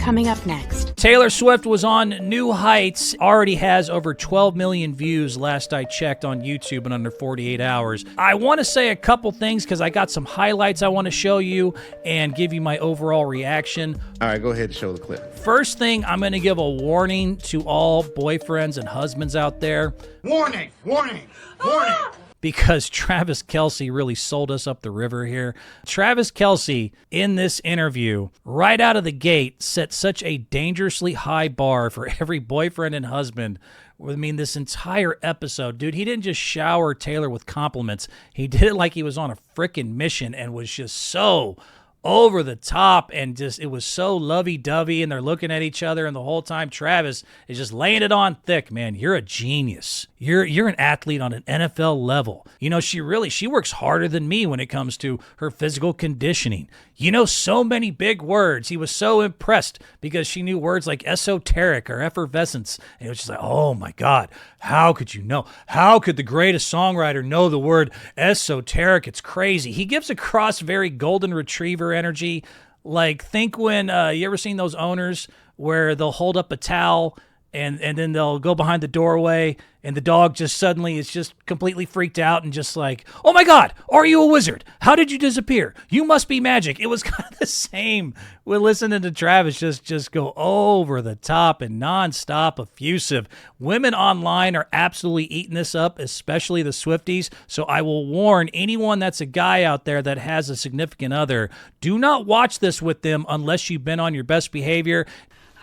coming up next. Taylor Swift was on New Heights, already has over 12 million views last I checked on YouTube in under 48 hours. I want to say a couple things because I got some highlights I want to show you and give you my overall reaction. All right, go ahead and show the clip. First thing, I'm going to give a warning to all boyfriends and husbands out there. Warning, warning, warning. Because Travis Kelce really sold us up the river here. Travis Kelce, in this interview, right out of the gate, set such a dangerously high bar for every boyfriend and husband. I mean, this entire episode, dude, he didn't just shower Taylor with compliments. He did it like he was on a frickin' mission and was just so over the top, and just it was so lovey-dovey, and they're looking at each other, and the whole time Travis is just laying it on thick. Man, you're a genius. You're an athlete on an NFL level. You know, she works harder than me when it comes to her physical conditioning. You know, so many big words. He was so impressed because she knew words like esoteric or effervescence. And it was just like, oh my God, how could you know? How could the greatest songwriter know the word esoteric? It's crazy. He gives across very golden retriever energy. Like, think when you ever seen those owners where they'll hold up a towel and then they'll go behind the doorway and the dog just suddenly is just completely freaked out and just like, oh my God, are you a wizard? How did you disappear? You must be magic. It was kind of the same with listening to Travis just go over the top and nonstop effusive. Women online are absolutely eating this up, especially the Swifties. So I will warn anyone that's a guy out there that has a significant other, do not watch this with them unless you've been on your best behavior.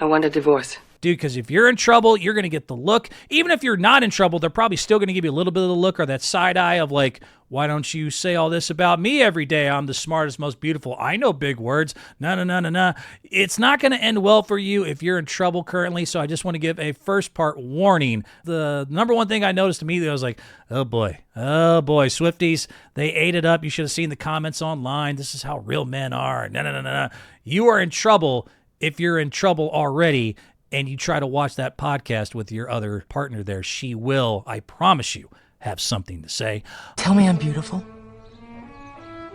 I want a divorce. Dude, because if you're in trouble, you're going to get the look. Even if you're not in trouble, they're probably still going to give you a little bit of the look or that side eye of like, why don't you say all this about me every day? I'm the smartest, most beautiful. I know big words. No. It's not going to end well for you if you're in trouble currently, so I just want to give a first part warning. The number one thing I noticed immediately, I was like, oh boy, Swifties, they ate it up. You should have seen the comments online. This is how real men are. No. You are in trouble if you're in trouble already, and you try to watch that podcast with your other partner there. She will, I promise you, have something to say. Tell me I'm beautiful.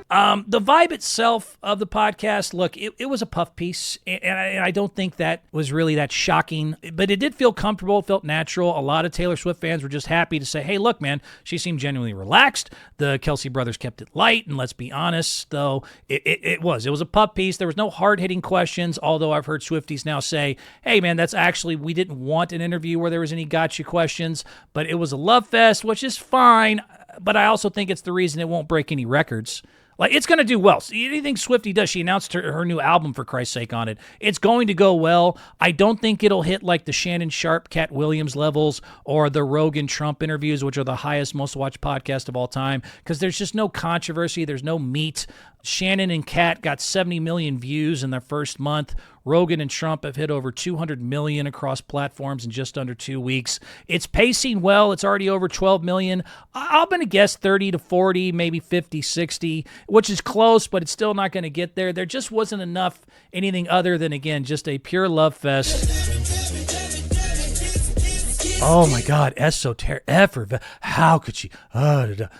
The vibe itself of the podcast, look, it was a puff piece, and I don't think that was really that shocking, but it did feel comfortable. It felt natural. A lot of Taylor Swift fans were just happy to say, hey, look, man, she seemed genuinely relaxed. The Kelce brothers kept it light, and let's be honest, though, it was a puff piece. There was no hard-hitting questions, although I've heard Swifties now say, hey, man, that's actually, we didn't want an interview where there was any gotcha questions, but it was a love fest, which is fine, but I also think it's the reason it won't break any records. Like, it's going to do well. See, anything Swiftie does, she announced her new album, for Christ's sake, on it. It's going to go well. I don't think it'll hit like the Shannon Sharp, Cat Williams levels or the Rogan Trump interviews, which are the highest, most watched podcast of all time, because there's just no controversy. There's no meat. Shannon and Cat got 70 million views in their first month. Rogan and Trump have hit over 200 million across platforms in just under 2 weeks. It's pacing well. It's already over 12 million. I'm going to guess 30 to 40, maybe 50, 60, which is close, but it's still not going to get there. There just wasn't enough anything other than, again, just a pure love fest. Oh my God, esoteric, effort. How could she?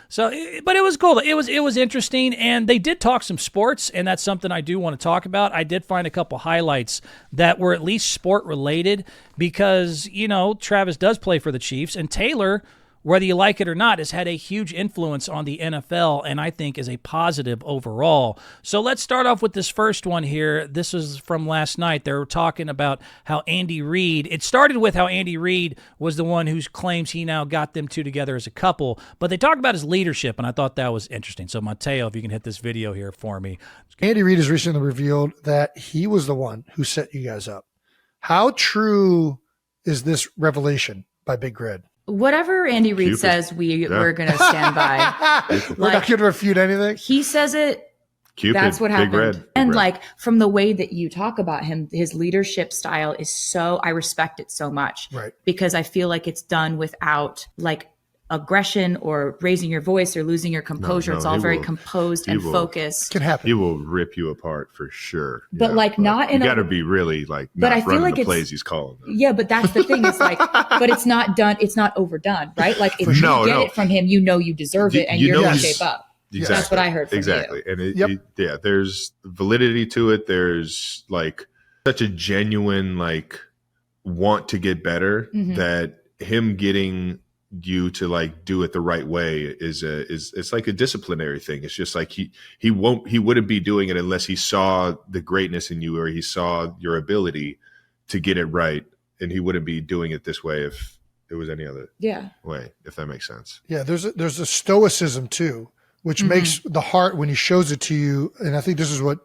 So, but it was cool. It was interesting, and they did talk some sports, and that's something I do want to talk about. I did find a couple highlights that were at least sport related because, you know, Travis does play for the Chiefs, and Taylor, whether you like it or not, has had a huge influence on the NFL, and I think is a positive overall. So let's start off with this first one here. This is from last night. They were talking about how Andy Reid, it started with how Andy Reid was the one who claims he now got them two together as a couple, but they talked about his leadership, and I thought that was interesting. So Mateo, if you can hit this video here for me. Andy Reid has recently revealed that he was the one who set you guys up. How true is this revelation by Big Red? Whatever Andy Reid says, we're going to stand by. We're not going to refute anything. He says it. That's what happened. And like from the way that you talk about him, his leadership style is so, I respect it so much. Right. Because I feel like it's done without like aggression or raising your voice or losing your composure. It's all very composed and focused. Can happen. He will rip you apart for sure. But like not in you got to be really like but not I feel running like the it's, plays he's calling them. Yeah, but that's the thing. It's like, but it's not done. It's not overdone, right? Like if you get it from him, you know you deserve it, and you're going to shape up. Exactly. That's what I heard from you. And Yep. there's validity to it. There's like such a genuine like want to get better that him getting you to like do it the right way is it's like a disciplinary thing. It's just like he wouldn't be doing it unless he saw the greatness in you or he saw your ability to get it right, and he wouldn't be doing it this way if it was any other way, if that makes sense. Yeah, there's a stoicism too, which makes the heart when he shows it to you, and I think this is what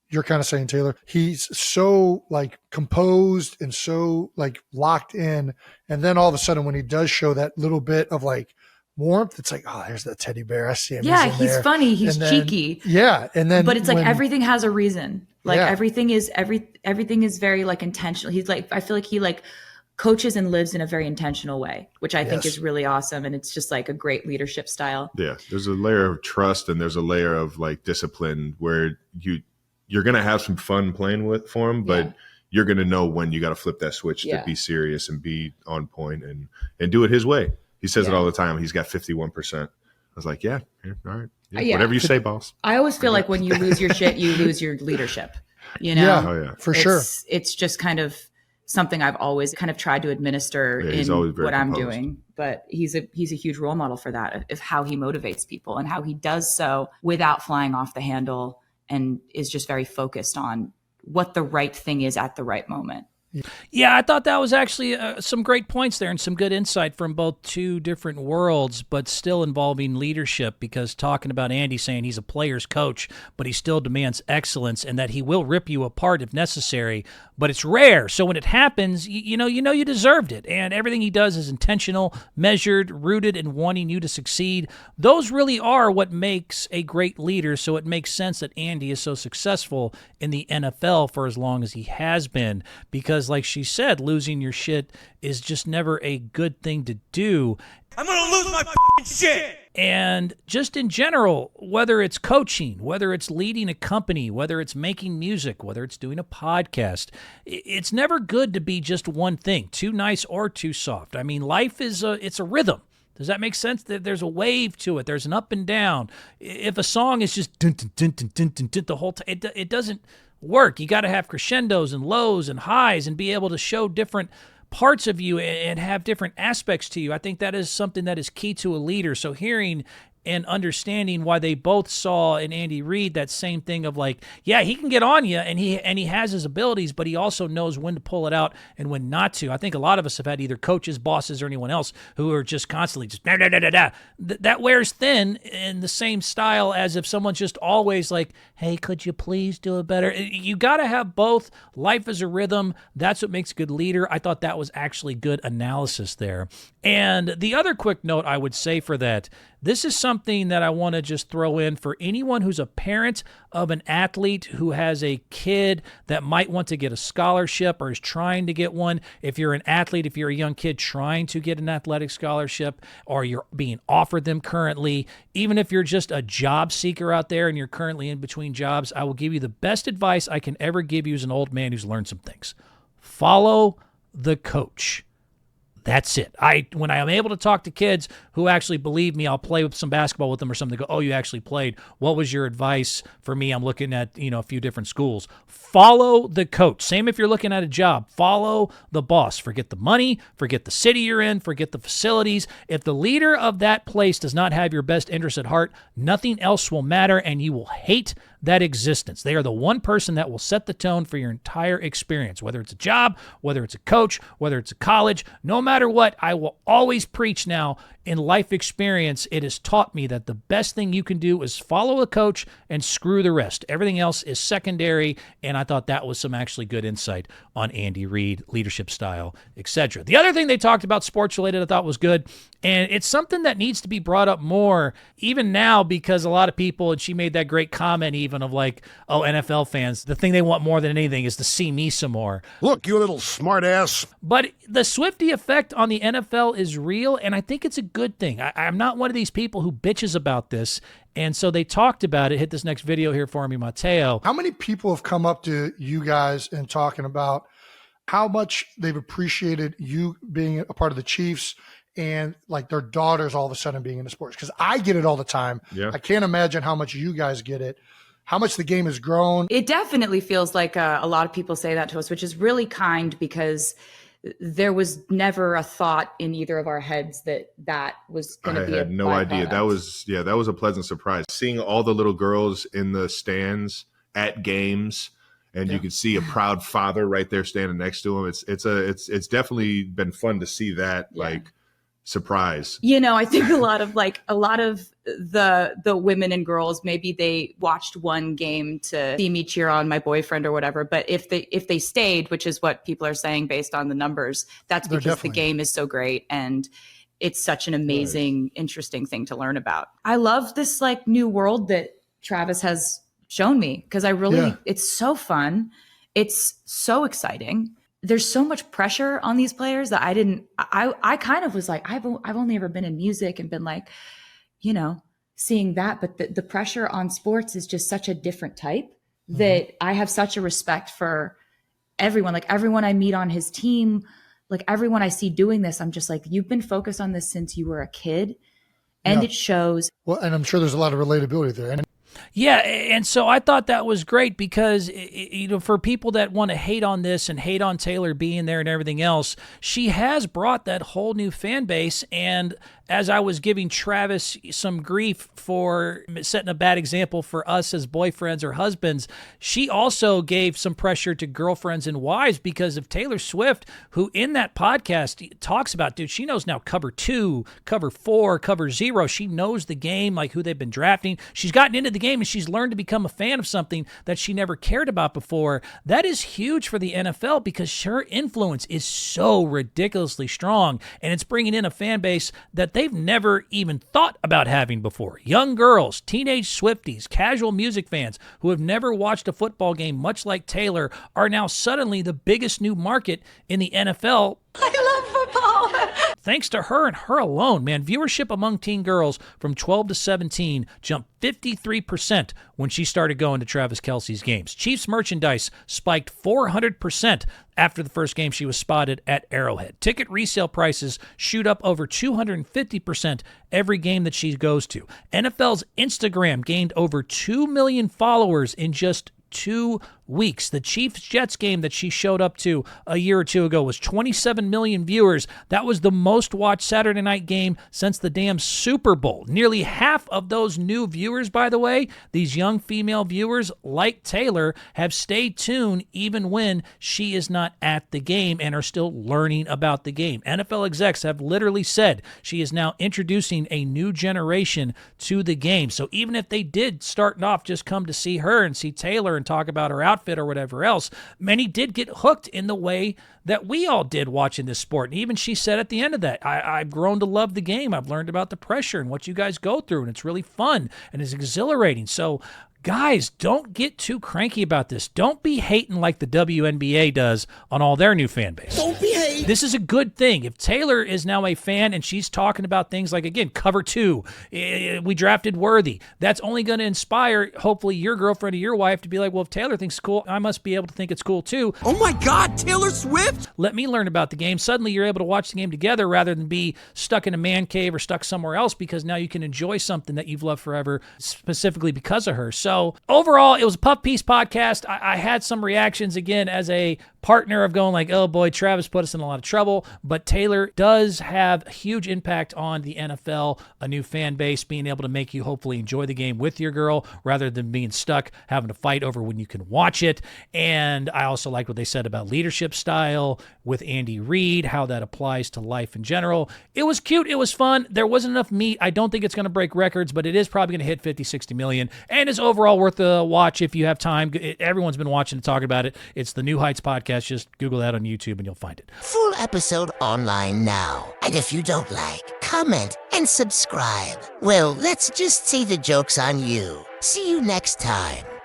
you're kind of saying, Taylor. He's so like composed and so like locked in. And then all of a sudden when he does show that little bit of like warmth, it's like, oh, there's that teddy bear. I see him. Yeah, he's funny. He's cheeky. Yeah. And then, but it's like everything has a reason. Like everything is very like intentional. He's like, I feel like he like coaches and lives in a very intentional way, which I think is really awesome. And it's just like a great leadership style. Yeah. There's a layer of trust and there's a layer of like discipline where you're going to have some fun playing for him, but you're going to know when you got to flip that switch to be serious and be on point and do it his way. He says it all the time. He's got 51%. I was like, all right. Whatever you say, boss. I always feel like when you lose your shit, you lose your leadership, you know? Yeah, for sure. It's just kind of something I've always kind of tried to administer in what I'm doing. But he's a huge role model for that, of how he motivates people and how he does so without flying off the handle, and is just very focused on what the right thing is at the right moment. Yeah, I thought that was actually some great points there and some good insight from both two different worlds, but still involving leadership, because talking about Andy saying he's a player's coach, but he still demands excellence and that he will rip you apart if necessary, but it's rare. So when it happens, you know you deserved it. And everything he does is intentional, measured, rooted in wanting you to succeed. Those really are what makes a great leader. So it makes sense that Andy is so successful in the NFL for as long as he has been, because like she said, losing your shit is just never a good thing to do. I'm going to lose my f***ing shit. And just in general, whether it's coaching, whether it's leading a company, whether it's making music, whether it's doing a podcast, it's never good to be just one thing, too nice or too soft. I mean, life is it's a rhythm. Does that make sense? There's a wave to it. There's an up and down. If a song is just dun, dun, dun, dun, dun, dun, dun, the whole time, it doesn't work. You got to have crescendos and lows and highs and be able to show different parts of you and have different aspects to you. I think that is something that is key to a leader. So hearing and understanding why they both saw in Andy Reid that same thing of like, yeah, he can get on you and he has his abilities, but he also knows when to pull it out and when not to. I think a lot of us have had either coaches, bosses, or anyone else who are just constantly just da, da, da, da, da. That wears thin in the same style as if someone's just always like, hey, could you please do it better? You got to have both. Life is a rhythm. That's what makes a good leader. I thought that was actually good analysis there. And the other quick note I would say for that, this is something that I want to just throw in for anyone who's a parent of an athlete who has a kid that might want to get a scholarship or is trying to get one. If you're an athlete, if you're a young kid trying to get an athletic scholarship or you're being offered them currently, even if you're just a job seeker out there and you're currently in between jobs, I will give you the best advice I can ever give you as an old man who's learned some things. Follow the coach. That's it. When I am able to talk to kids who actually believe me, I'll play with some basketball with them or something. Go, oh, you actually played. What was your advice for me? I'm looking at, a few different schools. Follow the coach. Same if you're looking at a job. Follow the boss. Forget the money. Forget the city you're in. Forget the facilities. If the leader of that place does not have your best interest at heart, nothing else will matter, and you will hate that existence. They are the one person that will set the tone for your entire experience, whether it's a job, whether it's a coach, whether it's a college. No matter what, I will always preach now in life experience. It has taught me that the best thing you can do is follow a coach and screw the rest. Everything else is secondary, and I thought that was some actually good insight on Andy Reid, leadership style, etc. The other thing they talked about sports related I thought was good, and it's something that needs to be brought up more even now, because a lot of people, and she made that great comment even of like, oh, NFL fans, the thing they want more than anything is to see me some more. Look, you little smart ass. But the Swifty effect on the NFL is real, and I think it's a good thing. I'm not one of these people who bitches about this, and so they talked about it. Hit this next video here for me, Mateo. How many people have come up to you guys and talking about how much they've appreciated you being a part of the Chiefs and like their daughters all of a sudden being into sports? Because I get it all the time. Yeah. I can't imagine how much you guys get it. how much the game has grown. It definitely feels like a lot of people say that to us, which is really kind because there was never a thought in either of our heads that was going to be. I had no idea. That was a pleasant surprise. Seeing all the little girls in the stands at games, and you could see a proud father right there standing next to him. It's definitely been fun to see that surprise. I think a lot of the women and girls, maybe they watched one game to see me cheer on my boyfriend or whatever. But if they stayed, which is what people are saying based on the numbers, that's because the game is so great and it's such an amazing, interesting thing to learn about. I love this new world that Travis has shown me because it's so fun. It's so exciting. There's so much pressure on these players that I kind of was like, I've only ever been in music and been seeing that, but the pressure on sports is just such a different type that I have such a respect for everyone. Everyone I meet on his team, everyone I see doing this, I'm just like, you've been focused on this since you were a kid and it shows. Well, and I'm sure there's a lot of relatability there. Yeah, and so I thought that was great because, for people that want to hate on this and hate on Taylor being there and everything else, she has brought that whole new fan base. And as I was giving Travis some grief for setting a bad example for us as boyfriends or husbands, she also gave some pressure to girlfriends and wives because of Taylor Swift, who in that podcast talks about, dude, she knows now cover 2, cover 4, cover 0. She knows the game, who they've been drafting. She's gotten into the game and she's learned to become a fan of something that she never cared about before. That is huge for the NFL because her influence is so ridiculously strong, and it's bringing in a fan base that they've never even thought about having before. Young girls, teenage Swifties, casual music fans who have never watched a football game, much like Taylor, are now suddenly the biggest new market in the NFL. I love football. Thanks to her and her alone, man, viewership among teen girls from 12 to 17 jumped 53% when she started going to Travis Kelce's games. Chiefs merchandise spiked 400% after the first game she was spotted at Arrowhead. Ticket resale prices shoot up over 250% every game that she goes to. NFL's Instagram gained over 2 million followers in just 2 weeks. The Chiefs-Jets game that she showed up to a year or two ago was 27 million viewers. That was the most watched Saturday night game since the damn Super Bowl. Nearly half of those new viewers, by the way, these young female viewers like Taylor, have stayed tuned even when she is not at the game and are still learning about the game. NFL execs have literally said she is now introducing a new generation to the game. So even if they did start off just come to see her and see Taylor and talk about her outfit or whatever else, many did get hooked in the way that we all did watching this sport. And even she said at the end of that, I've grown to love the game. I've learned about the pressure and what you guys go through, and it's really fun and it's exhilarating. So guys, don't get too cranky about this. Don't be hating like the WNBA does on all their new fan base. Don't be hating. This is a good thing. If Taylor is now a fan and she's talking about things like, again, cover 2, we drafted Worthy, that's only going to inspire, hopefully, your girlfriend or your wife to be like, well, if Taylor thinks it's cool, I must be able to think it's cool too. Oh my God, Taylor Swift! Let me learn about the game. Suddenly you're able to watch the game together rather than be stuck in a man cave or stuck somewhere else, because now you can enjoy something that you've loved forever specifically because of her. So overall, it was a Puff Piece podcast. I had some reactions, again, as a partner of going like, oh boy, Travis put us in a lot of trouble. But Taylor does have a huge impact on the NFL, a new fan base, being able to make you hopefully enjoy the game with your girl rather than being stuck having to fight over when you can watch it. And I also like what they said about leadership style with Andy Reid, how that applies to life in general. It was cute. It was fun. There wasn't enough meat. I don't think it's going to break records, but it is probably going to hit 50, 60 million and is overall worth the watch if you have time. Everyone's been watching and talking about it. It's the New Heights podcast. Just Google that on YouTube and you'll find it. Full episode online now. And if you don't like, comment and subscribe. Well, let's just say the joke's on you. See you next time.